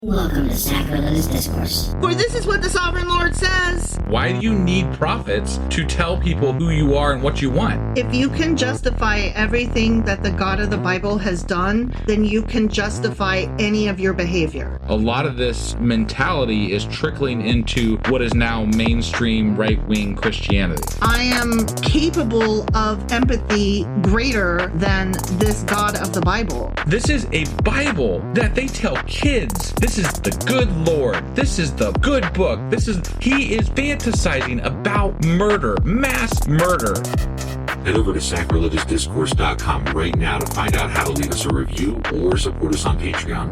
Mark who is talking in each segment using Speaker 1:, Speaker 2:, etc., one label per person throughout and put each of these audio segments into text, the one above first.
Speaker 1: Welcome to Sacrilegious Discourse.
Speaker 2: For this is what the Sovereign Lord says.
Speaker 3: Why do you need prophets to tell people who you are and what you want?
Speaker 2: If you can justify everything that the God of the Bible has done, then you can justify any of your behavior.
Speaker 3: A lot of this mentality is trickling into what is now mainstream right-wing Christianity.
Speaker 2: I am capable of empathy greater than this God of the Bible.
Speaker 3: This is a Bible that they tell kids. This is the good Lord. This is the good book. He is fantasizing about murder, mass murder.
Speaker 4: Head over to sacrilegiousdiscourse.com right now to find out how to leave us a review or support us on Patreon.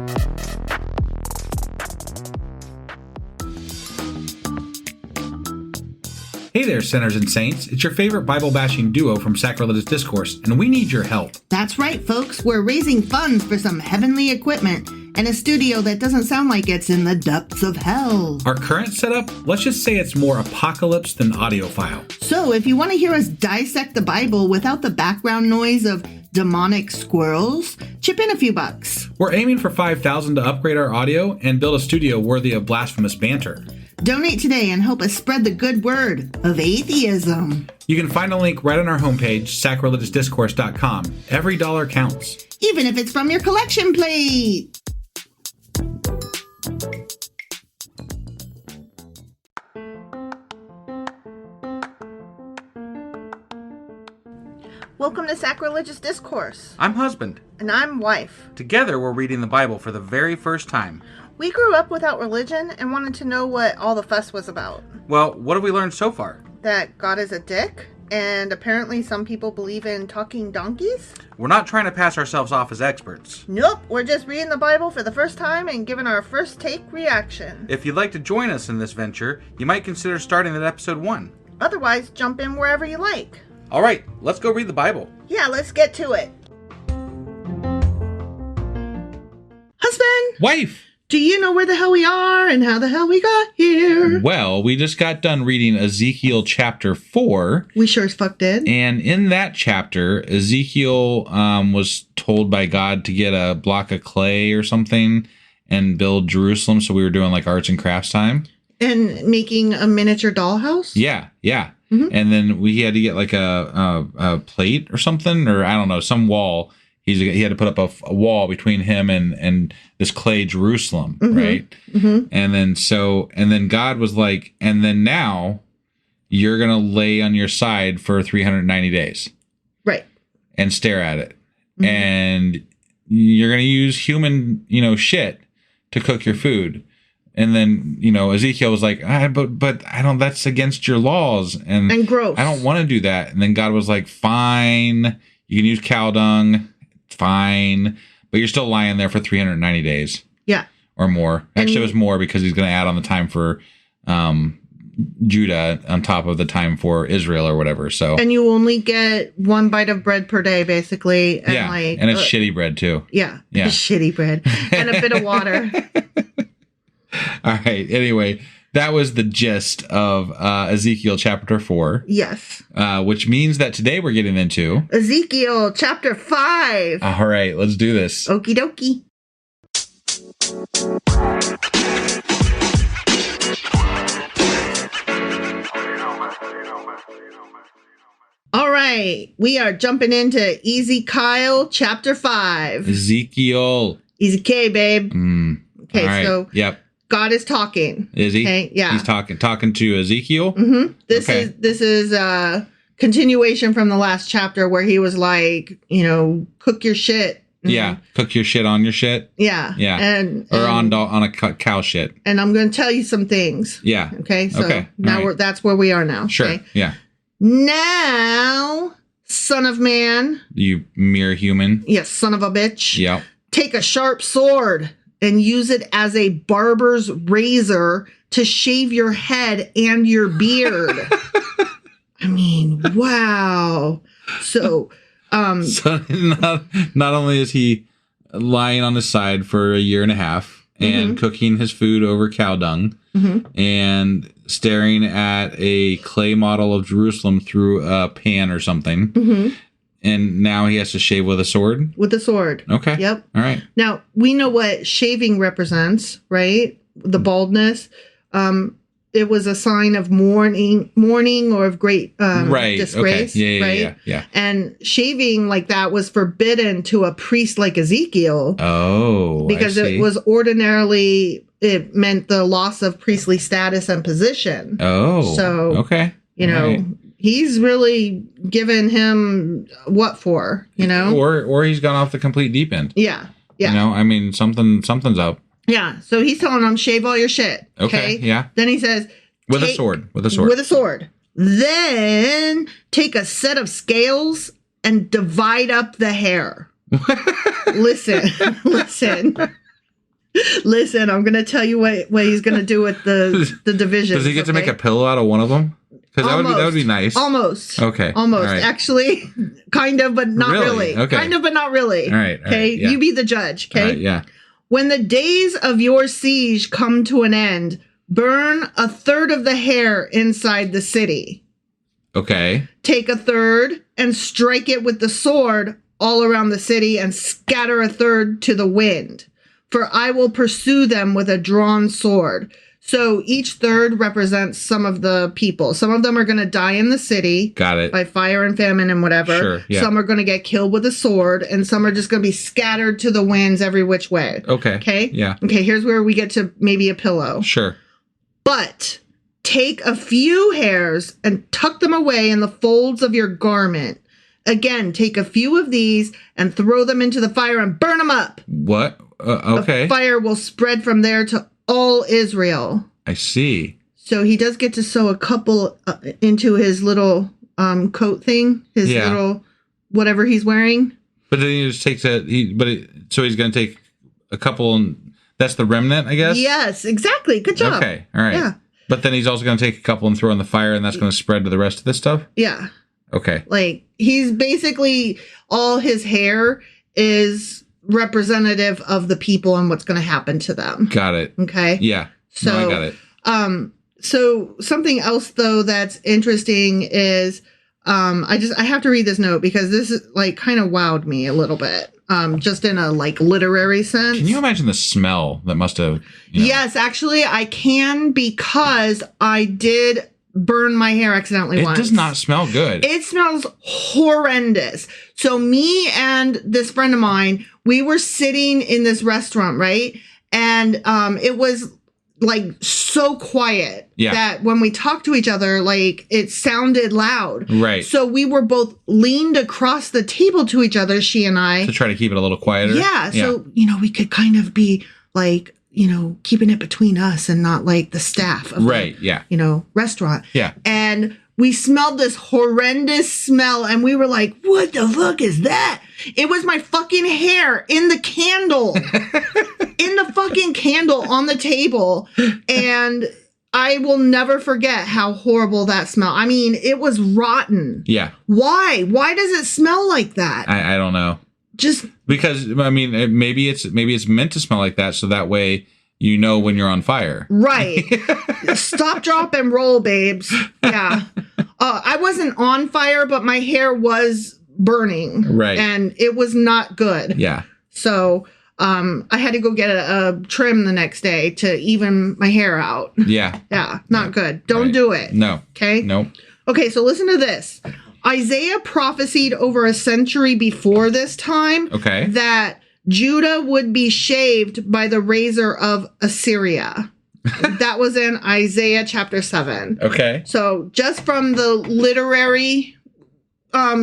Speaker 3: Hey there, sinners and saints. It's your favorite Bible-bashing duo from Sacrilegious Discourse, and we need your help.
Speaker 2: That's right, folks. We're raising funds for some heavenly equipment and a studio that doesn't sound like it's in the depths of hell.
Speaker 3: Our current setup, let's just say it's more apocalypse than audiophile.
Speaker 2: So if you want to hear us dissect the Bible without the background noise of demonic squirrels, chip in a few bucks.
Speaker 3: We're aiming for $5,000 to upgrade our audio and build a studio worthy of blasphemous banter.
Speaker 2: Donate today and help us spread the good word of atheism.
Speaker 3: You can find a link right on our homepage, sacrilegiousdiscourse.com. Every dollar counts.
Speaker 2: Even if it's from your collection plate. Welcome to Sacrilegious Discourse.
Speaker 3: I'm husband.
Speaker 2: And I'm wife.
Speaker 3: Together, we're reading the Bible for the very first time.
Speaker 2: We grew up without religion and wanted to know what all the fuss was about.
Speaker 3: Well, what have we learned so far?
Speaker 2: That God is a dick, and apparently some people believe in talking donkeys.
Speaker 3: We're not trying to pass ourselves off as experts.
Speaker 2: Nope, we're just reading the Bible for the first time and giving our first take reaction.
Speaker 3: If you'd like to join us in this venture, you might consider starting at episode 1.
Speaker 2: Otherwise, jump in wherever you like.
Speaker 3: All right, let's go read the Bible.
Speaker 2: Yeah, let's get to it. Husband!
Speaker 3: Wife!
Speaker 2: Do you know where the hell we are and how the hell we got here?
Speaker 3: Well, we just got done reading Ezekiel Chapter 4.
Speaker 2: We sure as fuck did.
Speaker 3: And in that chapter, Ezekiel was told by God to get a block of clay or something and build Jerusalem. So we were doing like arts and crafts time.
Speaker 2: And making a miniature dollhouse?
Speaker 3: Yeah.
Speaker 2: Mm-hmm.
Speaker 3: And then he had to get like a plate or something, or I don't know, some wall. He had to put up a wall between him and this clay Jerusalem,
Speaker 2: mm-hmm.
Speaker 3: right?
Speaker 2: Mm-hmm.
Speaker 3: And then God was like, and then now you're going to lay on your side for 390 days.
Speaker 2: Right. And
Speaker 3: stare at it.
Speaker 2: Mm-hmm.
Speaker 3: And you're going to use human, shit to cook your food. And then, Ezekiel was like, but I don't, that's against your laws. And
Speaker 2: gross.
Speaker 3: I don't want to do that. And then God was like, fine, you can use cow dung. Fine, but you're still lying there for 390 days.
Speaker 2: Yeah.
Speaker 3: Or more. Actually, it was more because he's going to add on the time for Judah on top of the time for Israel or whatever. So.
Speaker 2: And you only get one bite of bread per day, basically. And
Speaker 3: and it's shitty bread, too.
Speaker 2: Yeah. Shitty bread. And a bit of water.
Speaker 3: All right. Anyway, that was the gist of Ezekiel Chapter 4.
Speaker 2: Yes.
Speaker 3: Which means that today we're getting into
Speaker 2: Ezekiel Chapter 5.
Speaker 3: All right, let's do this.
Speaker 2: Okie dokie. All right, we are jumping into Ezekiel Chapter 5.
Speaker 3: Ezekiel,
Speaker 2: babe. Okay,
Speaker 3: right.
Speaker 2: So
Speaker 3: yep.
Speaker 2: God is talking.
Speaker 3: Is he?
Speaker 2: Okay, yeah.
Speaker 3: He's talking to Ezekiel?
Speaker 2: Mm-hmm. This is a continuation from the last chapter where he was like, cook your shit.
Speaker 3: Yeah, cook your shit on your shit.
Speaker 2: Yeah.
Speaker 3: Or on a cow shit.
Speaker 2: And I'm going to tell you some things.
Speaker 3: Yeah.
Speaker 2: Okay, so now that's where we are now.
Speaker 3: Sure,
Speaker 2: okay?
Speaker 3: Yeah.
Speaker 2: Now, son of man.
Speaker 3: You mere human.
Speaker 2: Yes, son of a bitch.
Speaker 3: Yeah.
Speaker 2: Take a sharp sword and use it as a barber's razor to shave your head and your beard. I mean, wow. So,
Speaker 3: so not only is he lying on his side for a year and a half and cooking his food over cow dung and staring at a clay model of Jerusalem through a pan or something, And now he has to shave with a sword?
Speaker 2: With a sword.
Speaker 3: Okay.
Speaker 2: Yep.
Speaker 3: All right.
Speaker 2: Now, we know what shaving represents, right? The baldness. It was a sign of mourning or of great disgrace.
Speaker 3: Okay.
Speaker 2: right?
Speaker 3: Yeah.
Speaker 2: And shaving like that was forbidden to a priest like Ezekiel.
Speaker 3: Oh,
Speaker 2: because
Speaker 3: I see.
Speaker 2: it was it meant the loss of priestly status and position.
Speaker 3: Oh.
Speaker 2: So,
Speaker 3: okay.
Speaker 2: Right. He's really given him what for,
Speaker 3: Or he's gone off the complete deep end.
Speaker 2: Yeah.
Speaker 3: Something's up.
Speaker 2: Yeah. So he's telling him, shave all your shit.
Speaker 3: Okay. Yeah.
Speaker 2: Then he says,
Speaker 3: With a sword.
Speaker 2: With a sword. Then take a set of scales and divide up the hair. Listen. Listen, I'm going to tell you what he's going to do with the divisions.
Speaker 3: Does he get to make a pillow out of one of them? Because that would be nice.
Speaker 2: Almost.
Speaker 3: Okay.
Speaker 2: Almost.
Speaker 3: Right.
Speaker 2: Actually, kind of, but not really.
Speaker 3: Okay.
Speaker 2: Kind of, but not really.
Speaker 3: All right.
Speaker 2: Okay.
Speaker 3: Yeah.
Speaker 2: You be the judge. Okay.
Speaker 3: All right, yeah.
Speaker 2: When the days of your siege come to an end, burn a third of the hair inside the city.
Speaker 3: Okay.
Speaker 2: Take a third and strike it with the sword all around the city and scatter a third to the wind. For I will pursue them with a drawn sword. So each third represents some of the people. Some of them are going to die in the city.
Speaker 3: Got it.
Speaker 2: By fire and famine and whatever.
Speaker 3: Sure, yeah.
Speaker 2: Some are going to get killed with a sword, and some are just going to be scattered to the winds every which way.
Speaker 3: Okay.
Speaker 2: Okay?
Speaker 3: Yeah.
Speaker 2: Okay, here's where we get to maybe a pillow.
Speaker 3: Sure.
Speaker 2: But take a few hairs and tuck them away in the folds of your garment. Again, take a few of these and throw them into the fire and burn them up.
Speaker 3: What? Okay.
Speaker 2: The fire will spread from there to all Israel.
Speaker 3: I see.
Speaker 2: So he does get to sew a couple into his little coat thing, his little whatever he's wearing.
Speaker 3: But then he just takes so he's going to take a couple, and that's the remnant, I guess?
Speaker 2: Yes, exactly. Good job.
Speaker 3: Okay, all right.
Speaker 2: Yeah.
Speaker 3: But then he's also going to take a couple and throw in the fire, and that's going to spread to the rest of this stuff?
Speaker 2: Yeah.
Speaker 3: Okay.
Speaker 2: Like, he's basically, all his hair is representative of the people and what's going to happen to them.
Speaker 3: Got it.
Speaker 2: Okay.
Speaker 3: Yeah.
Speaker 2: So,
Speaker 3: I got it.
Speaker 2: So something else though that's interesting is, I have to read this note because this is like kind of wowed me a little bit. Just in a like literary sense.
Speaker 3: Can you imagine the smell that must have?
Speaker 2: Yes, actually I can, because I did burn my hair accidentally once.
Speaker 3: It does not smell good.
Speaker 2: It smells horrendous. So me and this friend of mine, we were sitting in this restaurant, right? And it was like so quiet that when we talked to each other, like it sounded loud.
Speaker 3: Right.
Speaker 2: So we were both leaned across the table to each other, she and I.
Speaker 3: To try to keep it a little quieter?
Speaker 2: Yeah. So, we could kind of be like, keeping it between us and not like the staff of the, restaurant.
Speaker 3: Yeah.
Speaker 2: And we smelled this horrendous smell and we were like, what the fuck is that? It was my fucking hair in the candle. In the fucking candle on the table. And I will never forget how horrible that smelled. I mean, it was rotten.
Speaker 3: Yeah.
Speaker 2: Why? Why does it smell like that?
Speaker 3: I don't know.
Speaker 2: Just
Speaker 3: because, I mean, maybe it's meant to smell like that so that way you know when you're on fire.
Speaker 2: Right. Stop, drop, and roll, babes. Yeah. I wasn't on fire, but my hair was burning.
Speaker 3: Right.
Speaker 2: And it was not good.
Speaker 3: Yeah.
Speaker 2: So I had to go get a trim the next day to even my hair out.
Speaker 3: Yeah.
Speaker 2: Yeah. Not good. Don't do it.
Speaker 3: No.
Speaker 2: Okay?
Speaker 3: No.
Speaker 2: Okay, so listen to this. Isaiah prophesied over a century before this time that Judah would be shaved by the razor of Assyria. That was in Isaiah Chapter 7.
Speaker 3: Okay.
Speaker 2: So just from the literary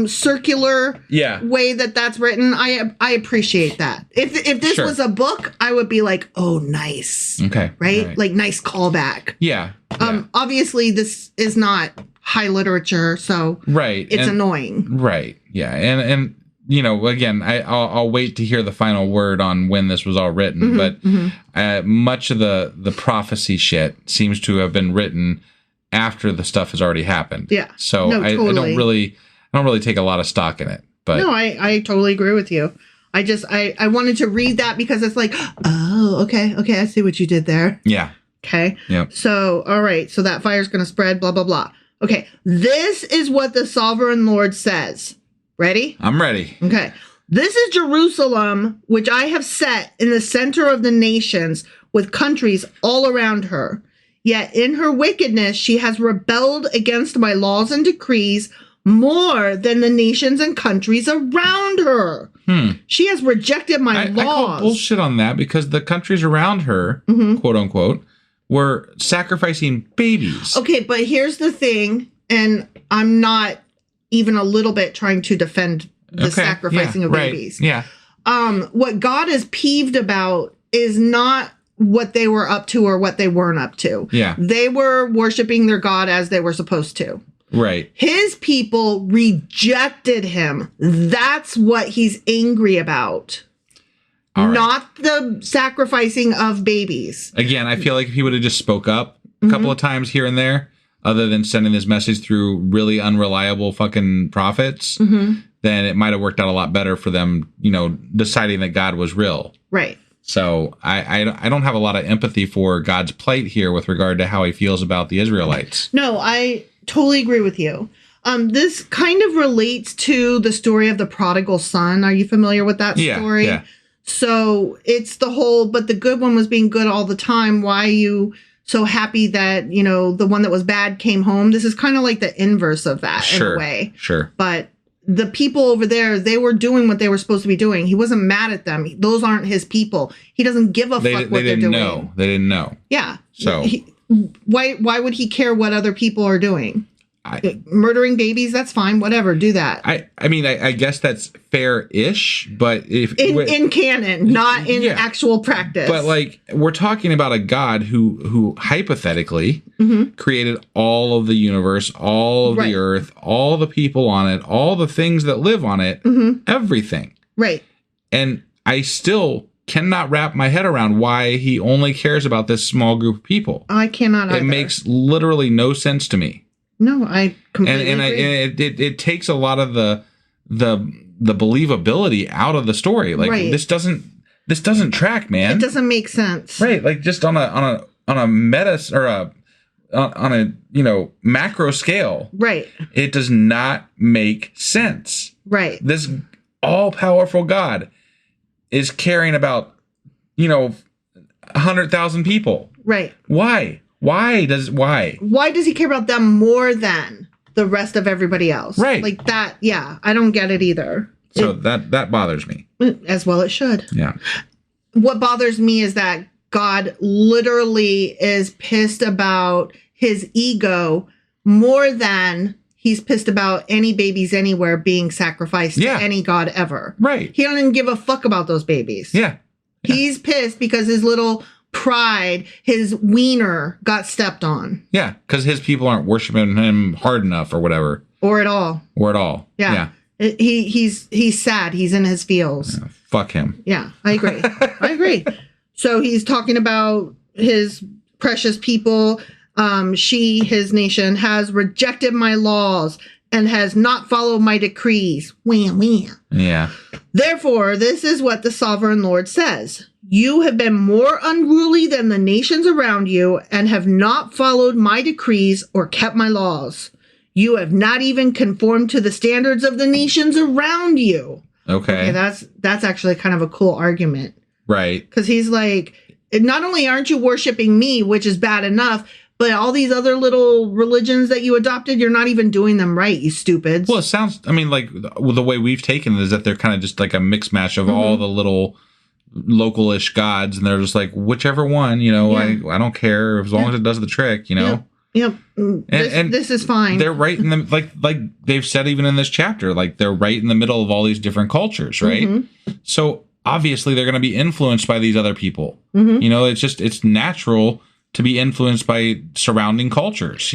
Speaker 2: circular way that's written, I appreciate that. If this was a book, I would be like, oh, nice.
Speaker 3: Okay.
Speaker 2: Right? Like, nice callback.
Speaker 3: Yeah.
Speaker 2: Obviously, this is not high literature, so it's annoying.
Speaker 3: Right. Yeah. And again, I'll wait to hear the final word on when this was all written, but much of the prophecy shit seems to have been written after the stuff has already happened.
Speaker 2: Yeah.
Speaker 3: So I don't really take a lot of stock in it. But
Speaker 2: no, I totally agree with you. I wanted to read that because it's like, oh, okay, I see what you did there.
Speaker 3: Yeah.
Speaker 2: Okay.
Speaker 3: Yep.
Speaker 2: So, all right. So that fire's going to spread, blah, blah, blah. Okay. This is what the sovereign Lord says. Ready?
Speaker 3: I'm ready.
Speaker 2: Okay. This is Jerusalem, which I have set in the center of the nations, with countries all around her. Yet in her wickedness, she has rebelled against my laws and decrees more than the nations and countries around her. She has rejected my laws. I
Speaker 3: call bullshit on that, because the countries around her, quote unquote, were sacrificing babies.
Speaker 2: Okay, but here's the thing, and I'm not even a little bit trying to defend the sacrificing of babies.
Speaker 3: Yeah.
Speaker 2: What God is peeved about is not what they were up to or what they weren't up to.
Speaker 3: Yeah.
Speaker 2: They were worshiping their God as they were supposed to.
Speaker 3: Right.
Speaker 2: His people rejected him. That's what he's angry about.
Speaker 3: All right.
Speaker 2: Not the sacrificing of babies.
Speaker 3: Again, I feel like if he would have just spoke up a couple of times here and there, other than sending this message through really unreliable fucking prophets, then it might have worked out a lot better for them, deciding that God was real.
Speaker 2: Right.
Speaker 3: So I don't have a lot of empathy for God's plight here with regard to how he feels about the Israelites.
Speaker 2: No, I totally agree with you. This kind of relates to the story of the prodigal son. Are you familiar with that story?
Speaker 3: Yeah.
Speaker 2: So it's the whole, but the good one was being good all the time. Why are you so happy that, the one that was bad came home? This is kind of like the inverse of that in a way.
Speaker 3: Sure.
Speaker 2: But the people over there, they were doing what they were supposed to be doing. He wasn't mad at them. Those aren't his people. He doesn't give a fuck what they're doing.
Speaker 3: They didn't know.
Speaker 2: Yeah.
Speaker 3: So
Speaker 2: why would he care what other people are doing? Murdering babies, that's fine. Whatever, do that.
Speaker 3: I mean, I guess that's fair-ish, but if
Speaker 2: in canon, not in actual practice.
Speaker 3: But like, we're talking about a God who hypothetically created all of the universe, all of the earth, all the people on it, all the things that live on it, everything.
Speaker 2: Right.
Speaker 3: And I still cannot wrap my head around why he only cares about this small group of people.
Speaker 2: I cannot either.
Speaker 3: It makes literally no sense to me.
Speaker 2: No, I completely agree.
Speaker 3: It takes a lot of the believability out of the story. Like this doesn't track, man.
Speaker 2: It doesn't make sense.
Speaker 3: Right. Like just on a meta or on a macro scale. Right. It does not make sense.
Speaker 2: Right.
Speaker 3: This all-powerful God is caring about 100,000 people.
Speaker 2: Right.
Speaker 3: Why? Why does
Speaker 2: he care about them more than the rest of everybody else?
Speaker 3: Right.
Speaker 2: Like that. Yeah. I don't get it either.
Speaker 3: So that bothers me.
Speaker 2: As well it should.
Speaker 3: Yeah.
Speaker 2: What bothers me is that God literally is pissed about his ego more than he's pissed about any babies anywhere being sacrificed to any God ever.
Speaker 3: Right.
Speaker 2: He doesn't give a fuck about those babies.
Speaker 3: Yeah.
Speaker 2: He's pissed because his little pride, his wiener got stepped on.
Speaker 3: Yeah, because his people aren't worshiping him hard enough or whatever.
Speaker 2: Or at all.
Speaker 3: Yeah.
Speaker 2: He's sad. He's in his feels.
Speaker 3: Yeah, fuck him.
Speaker 2: Yeah, I agree. I agree. So he's talking about his precious people. His nation, has rejected my laws and has not followed my decrees. Wham, wham.
Speaker 3: Yeah.
Speaker 2: Therefore, this is what the sovereign Lord says. You have been more unruly than the nations around you and have not followed my decrees or kept my laws. You have not even conformed to the standards of the nations around you.
Speaker 3: Okay.
Speaker 2: That's actually kind of a cool argument.
Speaker 3: Right.
Speaker 2: Because he's like, not only aren't you worshiping me, which is bad enough, but all these other little religions that you adopted, you're not even doing them right, you stupids.
Speaker 3: Well, it sounds, like the way we've taken it is that they're kind of just like a mix mash of all the little local-ish gods, and they're just like, whichever one, I don't care as long as it does the trick, Yep.
Speaker 2: And this is fine.
Speaker 3: They're right in the like they've said even in this chapter, like they're right in the middle of all these different cultures, right? So obviously they're going to be influenced by these other people. It's natural to be influenced by surrounding cultures,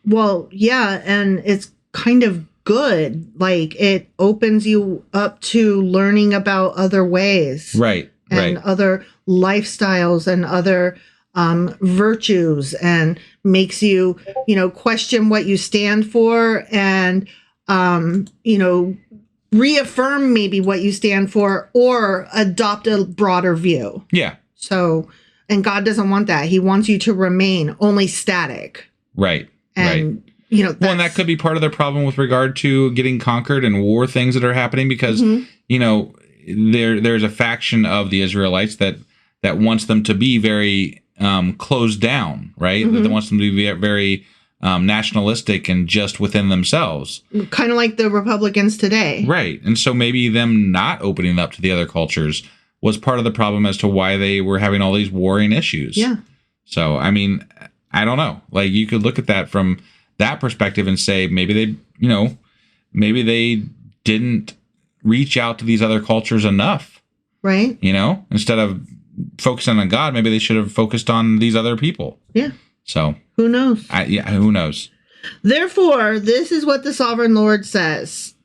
Speaker 2: Well, yeah, and it's kind of good. Like it opens you up to learning about other ways.
Speaker 3: Right.
Speaker 2: And other lifestyles and other virtues, and makes you, question what you stand for, and, reaffirm maybe what you stand for, or adopt a broader view.
Speaker 3: Yeah.
Speaker 2: So, and God doesn't want that. He wants you to remain only static.
Speaker 3: Right.
Speaker 2: And you know,
Speaker 3: well, and that could be part of their problem with regard to getting conquered and war things that are happening because, you know, there's a faction of the Israelites that wants them to be very closed down, right? That wants them to be very nationalistic and just within themselves.
Speaker 2: Kind of like the Republicans today.
Speaker 3: Right. And so maybe them not opening up to the other cultures was part of the problem as to why they were having all these warring issues.
Speaker 2: Yeah.
Speaker 3: So, I mean, I don't know. Like, you could look at that from that perspective and say maybe they didn't reach out to these other cultures enough.
Speaker 2: Right.
Speaker 3: You know, instead of focusing on God, maybe they should have focused on these other people.
Speaker 2: Yeah.
Speaker 3: So
Speaker 2: who knows?
Speaker 3: Who knows?
Speaker 2: Therefore, this is what the sovereign Lord says.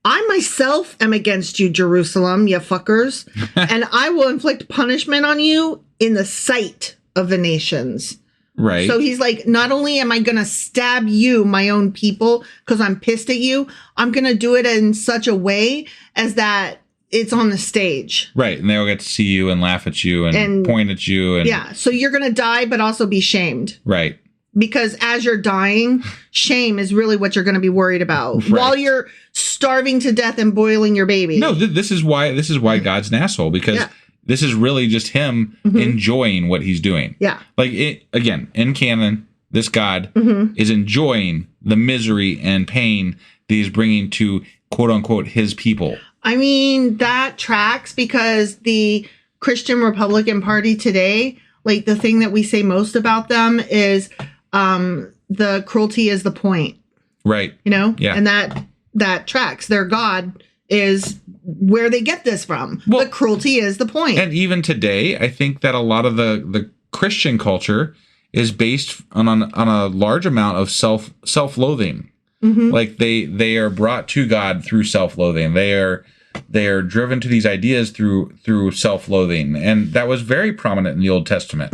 Speaker 2: I myself am against you, Jerusalem, you fuckers, and I will inflict punishment on you in the sight of the nations.
Speaker 3: Right.
Speaker 2: So he's like, not only am I going to stab you, my own people, because I'm pissed at you, I'm going to do it in such a way as that it's on the stage.
Speaker 3: Right. And they'll get to see you and laugh at you and point at you. And
Speaker 2: yeah. So you're going to die, but also be shamed.
Speaker 3: Right.
Speaker 2: Because as you're dying, shame is really what you're going to be worried about while you're starving to death and boiling your baby.
Speaker 3: No, this is why God's an asshole, because this is really just him enjoying what he's doing.
Speaker 2: Yeah.
Speaker 3: Like, again, in canon, this God is enjoying the misery and pain that he's bringing to, quote unquote, his people.
Speaker 2: I mean, that tracks because the Christian Republican Party today, like the thing that we say most about them is the cruelty is the point.
Speaker 3: Right.
Speaker 2: You know?
Speaker 3: Yeah.
Speaker 2: And that tracks. Their God is where they get this from. Well, the cruelty is the point.
Speaker 3: And even today, I think that a lot of the Christian culture is based on a large amount of self-loathing. Like they are brought to God through self-loathing. They are driven to these ideas through self-loathing, and that was very prominent in the Old Testament.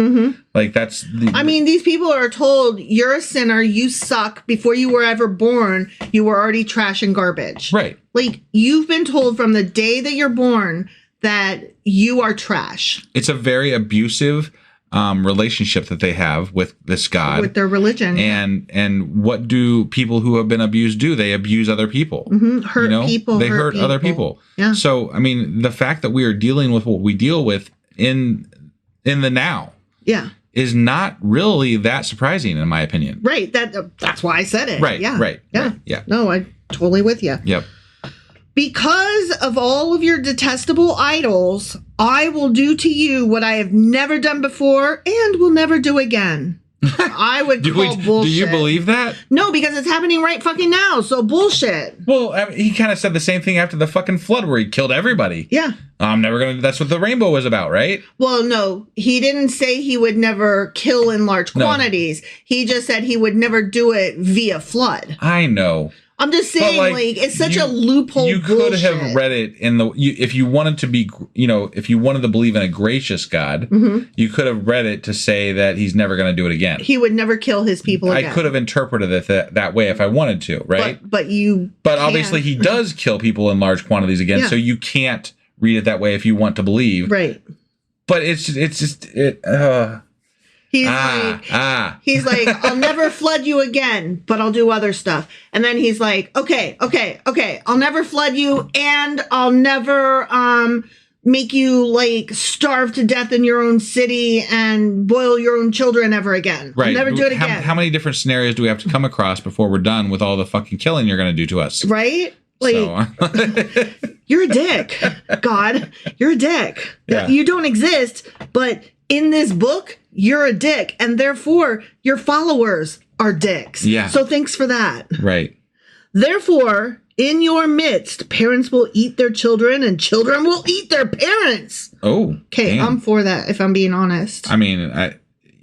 Speaker 3: Like I
Speaker 2: mean, these people are told you're a sinner, you suck. Before you were ever born, you were already trash and garbage.
Speaker 3: Right.
Speaker 2: Like, you've been told from the day that you're born that you are trash.
Speaker 3: It's a very abusive relationship that they have with this God,
Speaker 2: with their religion,
Speaker 3: and what do people who have been abused do? They abuse other people,
Speaker 2: hurt people.
Speaker 3: They hurt other people.
Speaker 2: Yeah.
Speaker 3: So I mean, the fact that we are dealing with what we deal with in the now, is not really that surprising in my opinion.
Speaker 2: Right. That's why I said it.
Speaker 3: Right.
Speaker 2: Yeah.
Speaker 3: Right.
Speaker 2: Yeah.
Speaker 3: Right, yeah.
Speaker 2: No, I'm totally with you.
Speaker 3: Yep.
Speaker 2: Because of all of your detestable idols, I will do to you what I have never done before and will never do again. I would call bullshit.
Speaker 3: Do you believe that?
Speaker 2: No, because it's happening right fucking now. So bullshit.
Speaker 3: Well, I mean, he kind of said the same thing after the fucking flood where he killed everybody.
Speaker 2: Yeah.
Speaker 3: I'm never going to... That's what the rainbow was about, right?
Speaker 2: Well, no. He didn't say he would never kill in large quantities. He just said he would never do it via flood.
Speaker 3: I know.
Speaker 2: I'm just saying, like it's such a loophole.
Speaker 3: You could have read it in if you wanted to be, if you wanted to believe in a gracious God, you could have read it to say that he's never going to do it again. He
Speaker 2: would never kill his people again.
Speaker 3: I could have interpreted it that way if I wanted to, right?
Speaker 2: But
Speaker 3: obviously he does kill people in large quantities again, so you can't read it that way if you want to believe.
Speaker 2: Right.
Speaker 3: But it's just. He's
Speaker 2: like, I'll never flood you again, but I'll do other stuff. And then he's like, okay. I'll never flood you, and I'll never make you like starve to death in your own city and boil your own children ever again.
Speaker 3: Right.
Speaker 2: I'll never do it again.
Speaker 3: How many different scenarios do we have to come across before we're done with all the fucking killing you're going to do to us?
Speaker 2: Right? Like, you're a dick, God. You're a dick.
Speaker 3: Yeah.
Speaker 2: You don't exist, but in this book, you're a dick, and therefore your followers are dicks.
Speaker 3: Yeah.
Speaker 2: So thanks for that.
Speaker 3: Right.
Speaker 2: Therefore, in your midst, parents will eat their children, and children will eat their parents.
Speaker 3: Oh.
Speaker 2: Okay, I'm for that, if I'm being honest.
Speaker 3: I mean,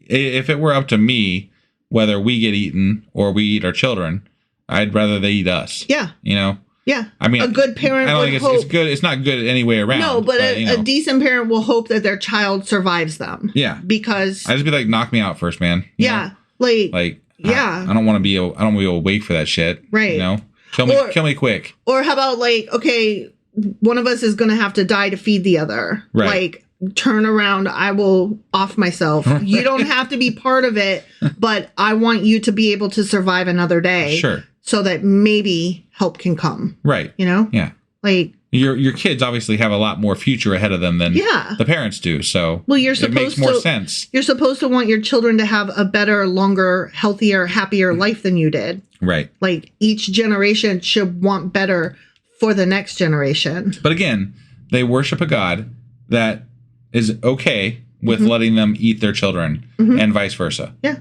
Speaker 3: if it were up to me, whether we get eaten or we eat our children, I'd rather they eat us.
Speaker 2: Yeah. Yeah.
Speaker 3: I mean,
Speaker 2: a good parent
Speaker 3: I don't
Speaker 2: would
Speaker 3: think
Speaker 2: hope...
Speaker 3: it's good. It's not good any way around.
Speaker 2: No, but a decent parent will hope that their child survives them.
Speaker 3: Yeah.
Speaker 2: Because...
Speaker 3: I just be like, knock me out first, man. You know?
Speaker 2: Like... Yeah.
Speaker 3: I don't want to be awake for that shit.
Speaker 2: Right.
Speaker 3: Kill me quick.
Speaker 2: Or how about like, okay, one of us is going to have to die to feed the other.
Speaker 3: Right.
Speaker 2: Like, turn around, I will off myself. You don't have to be part of it, but I want you to be able to survive another day.
Speaker 3: Sure.
Speaker 2: So that maybe help can come.
Speaker 3: Right.
Speaker 2: You know?
Speaker 3: Yeah.
Speaker 2: Like,
Speaker 3: your kids obviously have a lot more future ahead of them than
Speaker 2: Yeah.
Speaker 3: the parents do. So
Speaker 2: well,
Speaker 3: it makes more sense.
Speaker 2: You're supposed to want your children to have a better, longer, healthier, happier life than you did.
Speaker 3: Right.
Speaker 2: Like, each generation should want better for the next generation.
Speaker 3: But again, they worship a God that is okay with letting them eat their children and vice versa.
Speaker 2: Yeah.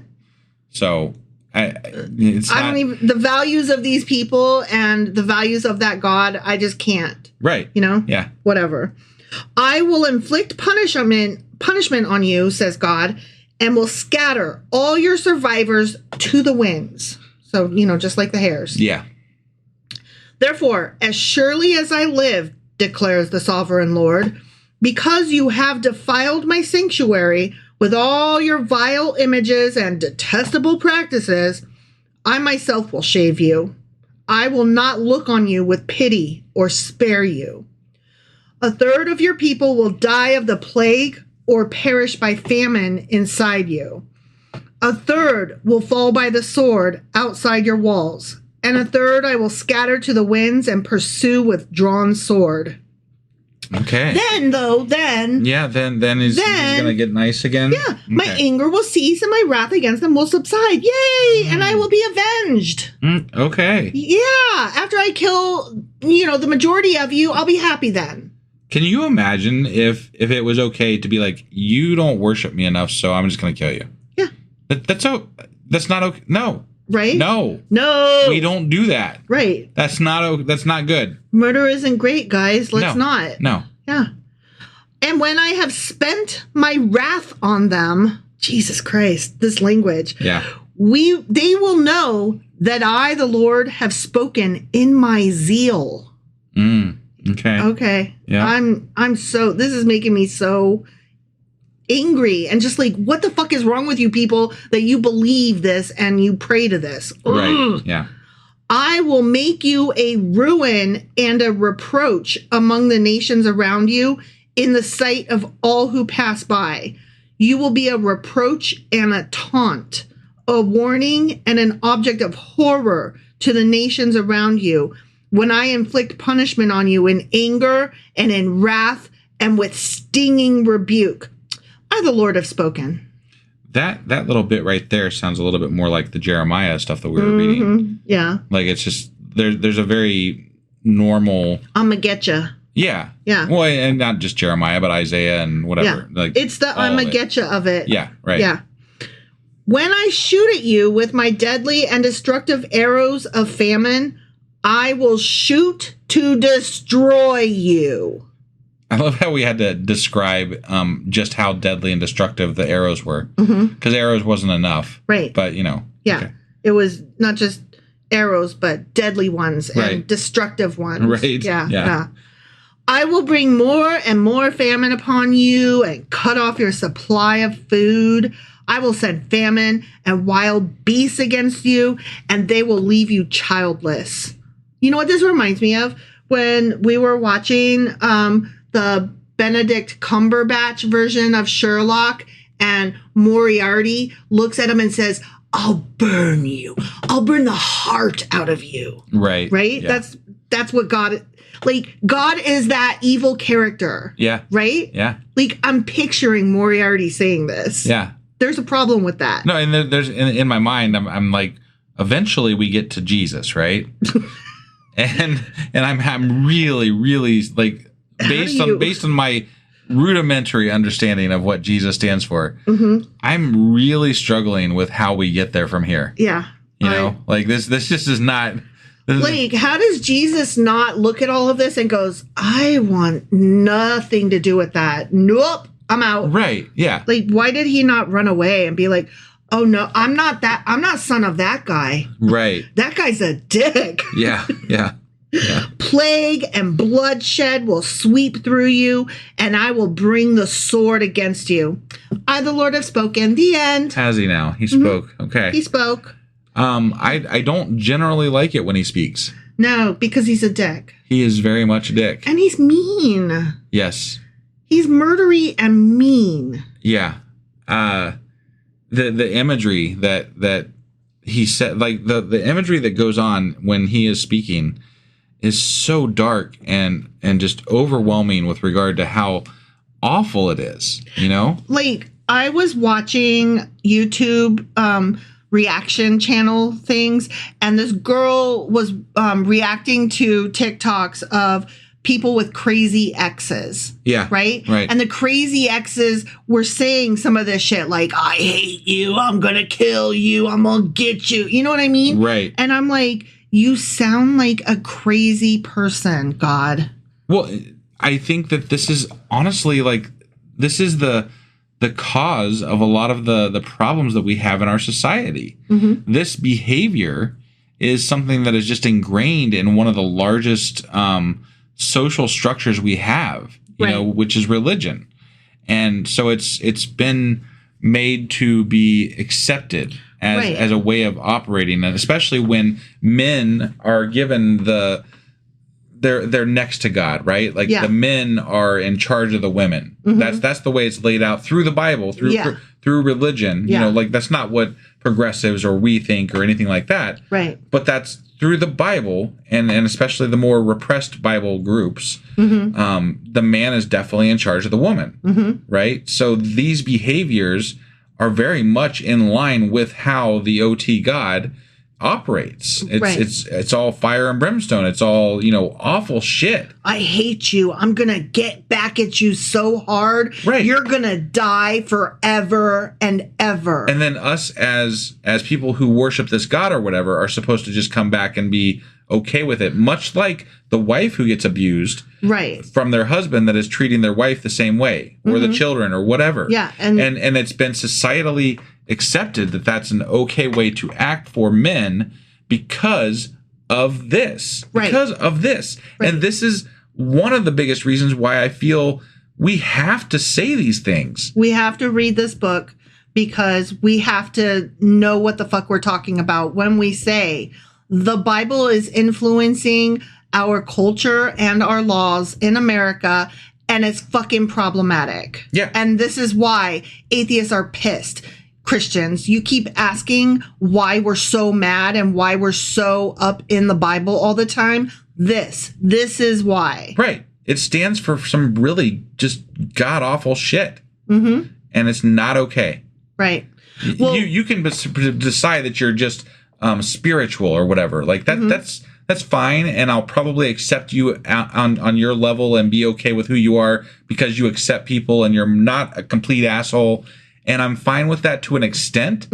Speaker 3: So
Speaker 2: the values of these people and the values of that God, I just can't.
Speaker 3: Right.
Speaker 2: You know?
Speaker 3: Yeah.
Speaker 2: Whatever. I will inflict punishment on you, says God, and will scatter all your survivors to the winds. So, just like the hares.
Speaker 3: Yeah.
Speaker 2: Therefore, as surely as I live, declares the sovereign Lord, because you have defiled my sanctuary with all your vile images and detestable practices, I myself will shave you. I will not look on you with pity or spare you. A third of your people will die of the plague or perish by famine inside you. A third will fall by the sword outside your walls, and a third I will scatter to the winds and pursue with drawn sword.
Speaker 3: Okay.
Speaker 2: Then
Speaker 3: he's going to get nice again?
Speaker 2: Yeah. Okay. My anger will cease and my wrath against them will subside. Yay! And I will be avenged.
Speaker 3: Okay.
Speaker 2: Yeah. After I kill, the majority of you, I'll be happy then.
Speaker 3: Can you imagine if it was okay to be like, you don't worship me enough, so I'm just going to kill you?
Speaker 2: Yeah.
Speaker 3: That's not okay. No.
Speaker 2: Right?
Speaker 3: No. We don't do that.
Speaker 2: Right.
Speaker 3: That's not good.
Speaker 2: Murder isn't great, guys. Let's not.
Speaker 3: No.
Speaker 2: Yeah. And when I have spent my wrath on them, Jesus Christ, this language.
Speaker 3: Yeah.
Speaker 2: They will know that I, the Lord, have spoken in my zeal.
Speaker 3: Okay.
Speaker 2: Okay.
Speaker 3: Yeah.
Speaker 2: This is making me so angry and just like, what the fuck is wrong with you people that you believe this and you pray to this?
Speaker 3: Right.
Speaker 2: Ugh.
Speaker 3: Yeah.
Speaker 2: I will make you a ruin and a reproach among the nations around you in the sight of all who pass by. You will be a reproach and a taunt, a warning and an object of horror to the nations around you when I inflict punishment on you in anger and in wrath and with stinging rebuke. I, the Lord, have spoken.
Speaker 3: That little bit right there sounds a little bit more like the Jeremiah stuff that we were reading.
Speaker 2: Yeah.
Speaker 3: Like, it's just, there's a very normal...
Speaker 2: I'ma getcha.
Speaker 3: Yeah.
Speaker 2: Yeah.
Speaker 3: Well, and not just Jeremiah, but Isaiah and whatever.
Speaker 2: Yeah.
Speaker 3: Like,
Speaker 2: it's the I'ma getcha of it.
Speaker 3: Yeah, right.
Speaker 2: Yeah. When I shoot at you with my deadly and destructive arrows of famine, I will shoot to destroy you.
Speaker 3: I love how we had to describe just how deadly and destructive the arrows were. Because arrows wasn't enough.
Speaker 2: Right.
Speaker 3: But,
Speaker 2: Yeah.
Speaker 3: Okay.
Speaker 2: It was not just arrows, but deadly ones and
Speaker 3: Right.
Speaker 2: destructive ones.
Speaker 3: Right.
Speaker 2: Yeah. I will bring more and more famine upon you and cut off your supply of food. I will send famine and wild beasts against you, and they will leave you childless. You know what this reminds me of? When we were watching the Benedict Cumberbatch version of Sherlock, and Moriarty looks at him and says, I'll burn you. I'll burn the heart out of you.
Speaker 3: Right.
Speaker 2: Right?
Speaker 3: Yeah.
Speaker 2: That's what God, like, God is that evil character.
Speaker 3: Yeah.
Speaker 2: Right?
Speaker 3: Yeah.
Speaker 2: Like, I'm picturing Moriarty saying this.
Speaker 3: Yeah.
Speaker 2: There's a problem with that.
Speaker 3: No, and there's in my mind, I'm like, eventually we get to Jesus, right? and I'm really, really like, based on my rudimentary understanding of what Jesus stands for, I'm really struggling with how we get there from here.
Speaker 2: Yeah.
Speaker 3: You know, like this just is not.
Speaker 2: Like, how does Jesus not look at all of this and goes, I want nothing to do with that. Nope, I'm out.
Speaker 3: Right. Yeah.
Speaker 2: Like, why did he not run away and be like, oh no, I'm not son of that guy.
Speaker 3: Right.
Speaker 2: That guy's a dick.
Speaker 3: Yeah. Yeah. Yeah.
Speaker 2: Plague and bloodshed will sweep through you, and I will bring the sword against you. I, the Lord, have spoken. The end.
Speaker 3: Has he now? He spoke. Okay.
Speaker 2: He spoke.
Speaker 3: I don't generally like it when he speaks.
Speaker 2: No, because he's a dick.
Speaker 3: He is very much a dick.
Speaker 2: And he's mean.
Speaker 3: Yes.
Speaker 2: He's murdery and mean.
Speaker 3: Yeah. The imagery that he said, like the imagery that goes on when he is speaking is so dark and just overwhelming with regard to how awful it is, you know?
Speaker 2: Like, I was watching YouTube reaction channel things, and this girl was reacting to TikToks of people with crazy exes.
Speaker 3: Yeah.
Speaker 2: Right?
Speaker 3: Right.
Speaker 2: And the crazy exes were saying some of this shit like, I hate you, I'm gonna kill you, I'm gonna get you. You know what I mean?
Speaker 3: Right.
Speaker 2: And I'm like, you sound like a crazy person, God.
Speaker 3: Well, I think that this is honestly like, this is the cause of a lot of the problems that we have in our society. Mm-hmm. This behavior is something that is just ingrained in one of the largest social structures we have, you know, which is religion. And so it's been made to be accepted as a way of operating, and especially when men are given they're next to God, right? Like the men are in charge of the women. Mm-hmm. That's the way it's laid out through the Bible, through religion. You know, like that's not what progressives or we think or anything like that.
Speaker 2: Right.
Speaker 3: But that's through the Bible, and especially the more repressed Bible groups. Mm-hmm. The man is definitely in charge of the woman, right? So these behaviors are very much in line with how the OT God operates. It's all fire and brimstone. It's all, you know, awful shit.
Speaker 2: I hate you. I'm gonna get back at you so hard.
Speaker 3: Right.
Speaker 2: You're gonna die forever and ever.
Speaker 3: And then us as people who worship this God or whatever are supposed to just come back and be okay with it, much like the wife who gets abused from their husband that is treating their wife the same way, or the children or whatever.
Speaker 2: Yeah.
Speaker 3: And it's been societally accepted that that's an okay way to act for men because of this. Because of this. And this is one of the biggest reasons why I feel we have to say these things.
Speaker 2: We have to read this book because we have to know what the fuck we're talking about when we say the Bible is influencing our culture and our laws in America, and it's fucking problematic.
Speaker 3: Yeah.
Speaker 2: And this is why atheists are pissed. Christians, you keep asking why we're so mad and why we're so up in the Bible all the time. This is why.
Speaker 3: Right. It stands for some really just god-awful shit. Mm-hmm. And it's not okay.
Speaker 2: Right.
Speaker 3: Well, you can decide that you're just spiritual or whatever. Like that. That's fine, and I'll probably accept you on your level and be okay with who you are because you accept people and you're not a complete asshole. And I'm fine with that to an extent,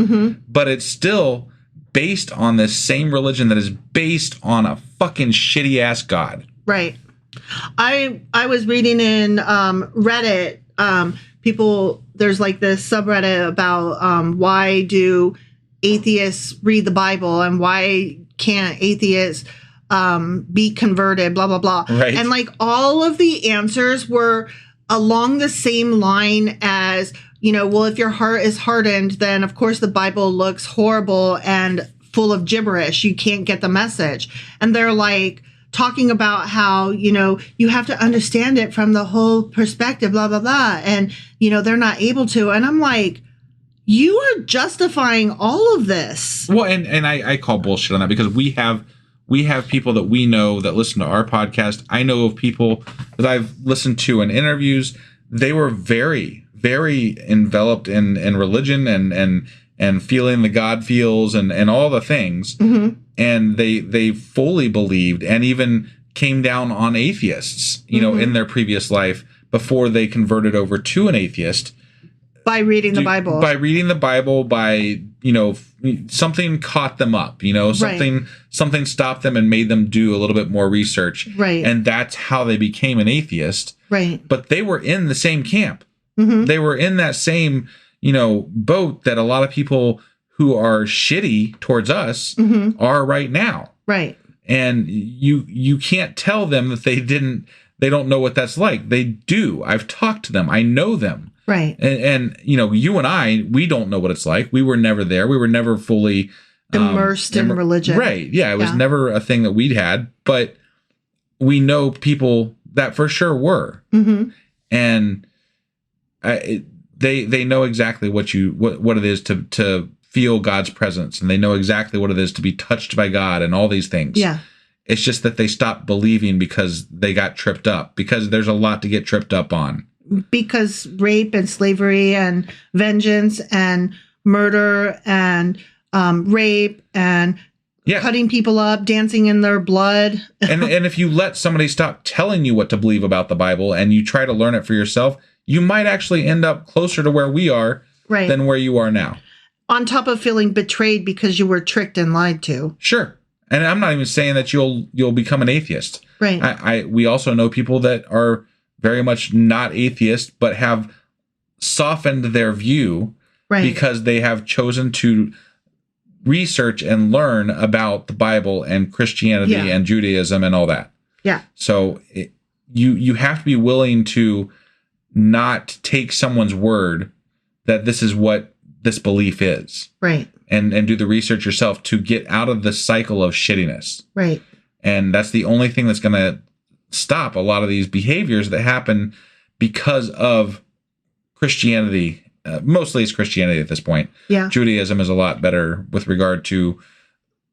Speaker 3: but it's still based on this same religion that is based on a fucking shitty ass God.
Speaker 2: Right. I was reading in Reddit, there's like this subreddit about why do atheists read the Bible and why can't atheists be converted, blah, blah, blah.
Speaker 3: Right.
Speaker 2: And like all of the answers were along the same line as, you know, well, if your heart is hardened, then of course the Bible looks horrible and full of gibberish. You can't get the message. And they're like talking about how, you know, you have to understand it from the whole perspective, blah, blah, blah. And, you know, they're not able to. And I'm like, you are justifying all of this.
Speaker 3: Well, and I call bullshit on that because we have people that we know that listen to our podcast. I know of people that I've listened to in interviews. They were very, very enveloped in religion and feeling the God feels and all the things. Mm-hmm. And they fully believed and even came down on atheists, you know, in their previous life before they converted over to an atheist.
Speaker 2: By reading the Bible.
Speaker 3: By reading the Bible, by, you know, something caught them up, you know, something stopped them and made them do a little bit more research.
Speaker 2: Right.
Speaker 3: And that's how they became an atheist.
Speaker 2: Right.
Speaker 3: But they were in the same camp.
Speaker 2: Mm-hmm.
Speaker 3: They were in that same, you know, boat that a lot of people who are shitty towards us are right now.
Speaker 2: Right.
Speaker 3: And you can't tell them that they don't know what that's like. They do. I've talked to them. I know them.
Speaker 2: Right.
Speaker 3: And you know, you and I, we don't know what it's like. We were never there. We were never fully
Speaker 2: immersed in religion.
Speaker 3: Right. Yeah. It was never a thing that we'd had, but we know people that for sure were. Mm-hmm. And they know exactly what it is to feel God's presence, and they know exactly what it is to be touched by God and all these things.
Speaker 2: Yeah.
Speaker 3: It's just that they stopped believing because they got tripped up, because there's a lot to get tripped up on.
Speaker 2: Because rape and slavery and vengeance and murder and rape and cutting people up, dancing in their blood.
Speaker 3: and if you let somebody stop telling you what to believe about the Bible and you try to learn it for yourself, you might actually end up closer to where we are than where you are now.
Speaker 2: On top of feeling betrayed because you were tricked and lied to.
Speaker 3: Sure. And I'm not even saying that you'll become an atheist.
Speaker 2: Right.
Speaker 3: We also know people that are very much not atheist, but have softened their view because they have chosen to research and learn about the Bible and Christianity and Judaism and all that.
Speaker 2: Yeah.
Speaker 3: So you have to be willing to not take someone's word that this is what this belief is.
Speaker 2: Right.
Speaker 3: And do the research yourself to get out of the cycle of shittiness.
Speaker 2: Right.
Speaker 3: And that's the only thing that's going to stop a lot of these behaviors that happen because of Christianity. Mostly it's Christianity at this point.
Speaker 2: Yeah.
Speaker 3: Judaism is a lot better with regard to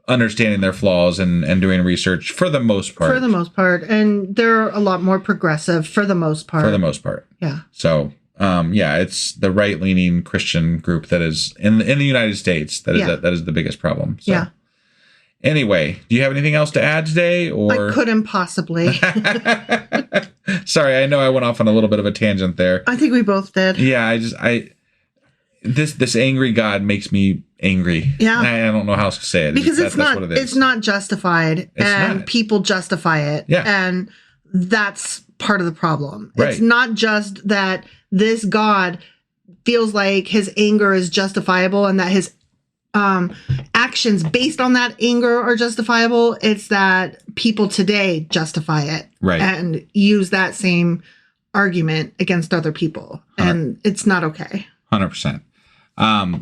Speaker 3: understanding their flaws and doing research for the most part.
Speaker 2: For the most part. And they're a lot more progressive for the most part.
Speaker 3: For the most part.
Speaker 2: Yeah.
Speaker 3: So, it's the right-leaning Christian group that is in the United States that is the biggest problem. So.
Speaker 2: Yeah.
Speaker 3: Anyway, do you have anything else to add today? Or
Speaker 2: I couldn't possibly.
Speaker 3: Sorry, I know I went off on a little bit of a tangent there.
Speaker 2: I think we both did.
Speaker 3: Yeah, this angry God makes me angry.
Speaker 2: Yeah.
Speaker 3: I don't know how else to say it.
Speaker 2: Because
Speaker 3: that's what it is.
Speaker 2: It's not justified, and people justify it.
Speaker 3: Yeah.
Speaker 2: And that's part of the problem.
Speaker 3: Right.
Speaker 2: It's not just that this God feels like his anger is justifiable and that his actions based on that anger are justifiable. It's that people today justify it and use that same argument against other people. And it's not okay.
Speaker 3: 100%.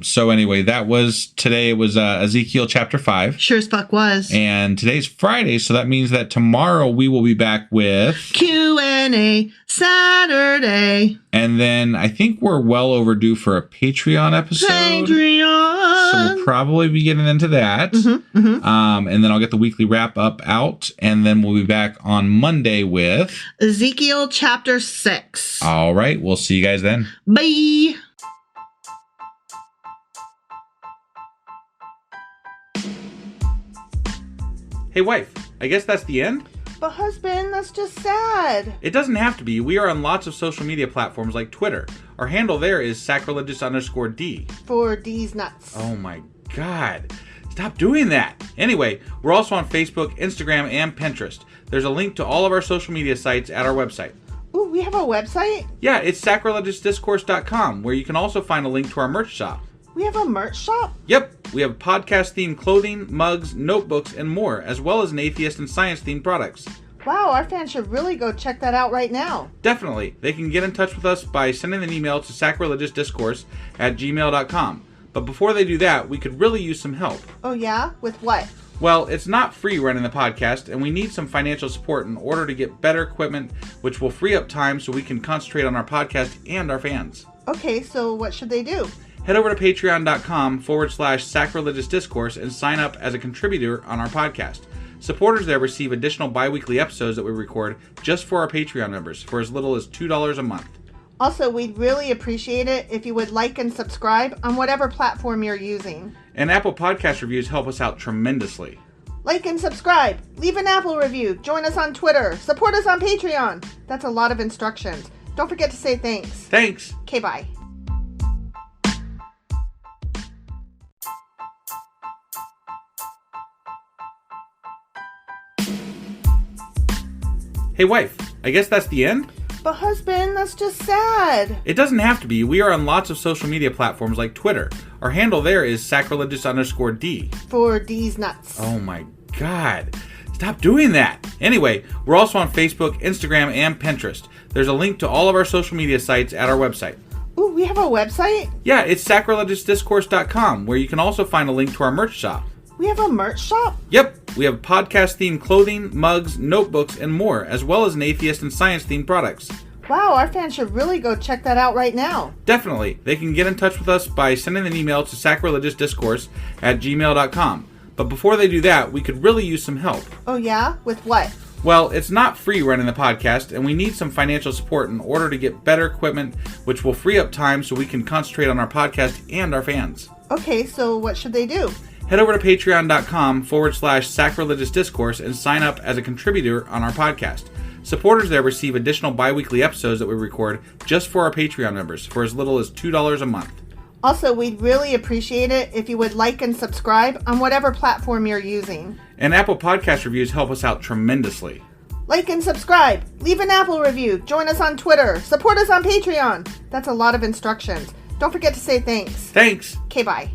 Speaker 3: So anyway, today was Ezekiel Chapter 5.
Speaker 2: Sure as fuck was.
Speaker 3: And today's Friday, so that means that tomorrow we will be back with
Speaker 2: Q&A Saturday.
Speaker 3: And then I think we're well overdue for a Patreon episode.
Speaker 2: Patreon.
Speaker 3: So we'll probably be getting into that. And then I'll get the weekly wrap up out. And then we'll be back on Monday with
Speaker 2: Ezekiel Chapter 6.
Speaker 3: All right. We'll see you guys then.
Speaker 2: Bye.
Speaker 3: Hey, wife, I guess that's the end?
Speaker 2: But husband, that's just sad.
Speaker 3: It doesn't have to be. We are on lots of social media platforms like Twitter. Our handle there is sacrilegious_D.
Speaker 2: For D's nuts.
Speaker 3: Oh my God. Stop doing that. Anyway, we're also on Facebook, Instagram, and Pinterest. There's a link to all of our social media sites at our website.
Speaker 2: Ooh, we have a website?
Speaker 3: Yeah, it's sacrilegiousdiscourse.com, where you can also find a link to our merch shop.
Speaker 2: We have a merch shop?
Speaker 3: Yep, we have podcast-themed clothing, mugs, notebooks, and more, as well as an atheist and science-themed products.
Speaker 2: Wow, our fans should really go check that out right now.
Speaker 3: Definitely. They can get in touch with us by sending an email to sacrilegiousdiscourse@gmail.com. But before they do that, we could really use some help.
Speaker 2: Oh yeah? With what?
Speaker 3: Well, it's not free running the podcast, and we need some financial support in order to get better equipment, which will free up time so we can concentrate on our podcast and our fans.
Speaker 2: Okay, so what should they do?
Speaker 3: Head over to patreon.com/sacrilegiousdiscourse and sign up as a contributor on our podcast. Supporters there receive additional bi-weekly episodes that we record just for our Patreon members for as little as $2 a month.
Speaker 2: Also, we'd really appreciate it if you would like and subscribe on whatever platform you're using.
Speaker 3: And Apple Podcast reviews help us out tremendously.
Speaker 2: Like and subscribe. Leave an Apple review. Join us on Twitter. Support us on Patreon. That's a lot of instructions. Don't forget to say thanks.
Speaker 3: Thanks.
Speaker 2: Okay, bye.
Speaker 3: Hey, wife, I guess that's the end?
Speaker 2: But husband, that's just sad.
Speaker 3: It doesn't have to be. We are on lots of social media platforms like Twitter. Our handle there is sacrilegious_D.
Speaker 2: For D's nuts.
Speaker 3: Oh my God. Stop doing that. Anyway, we're also on Facebook, Instagram, and Pinterest. There's a link to all of our social media sites at our website.
Speaker 2: Ooh, we have a website?
Speaker 3: Yeah, it's sacrilegiousdiscourse.com, where you can also find a link to our merch shop.
Speaker 2: We have a merch shop?
Speaker 3: Yep, we have podcast-themed clothing, mugs, notebooks, and more, as well as an atheist and science-themed products.
Speaker 2: Wow, our fans should really go check that out right now.
Speaker 3: Definitely. They can get in touch with us by sending an email to sacrilegiousdiscourse@gmail.com. But before they do that, we could really use some help.
Speaker 2: Oh yeah? With what?
Speaker 3: Well, it's not free running the podcast, and we need some financial support in order to get better equipment, which will free up time so we can concentrate on our podcast and our fans.
Speaker 2: Okay, so what should they do?
Speaker 3: Head over to patreon.com/sacrilegious discourse and sign up as a contributor on our podcast. Supporters there receive additional bi-weekly episodes that we record just for our Patreon members for as little as $2 a month.
Speaker 2: Also, we'd really appreciate it if you would like and subscribe on whatever platform you're using.
Speaker 3: And Apple Podcast reviews help us out tremendously.
Speaker 2: Like and subscribe, leave an Apple review, join us on Twitter, support us on Patreon. That's a lot of instructions. Don't forget to say thanks.
Speaker 3: Thanks.
Speaker 2: Okay, bye.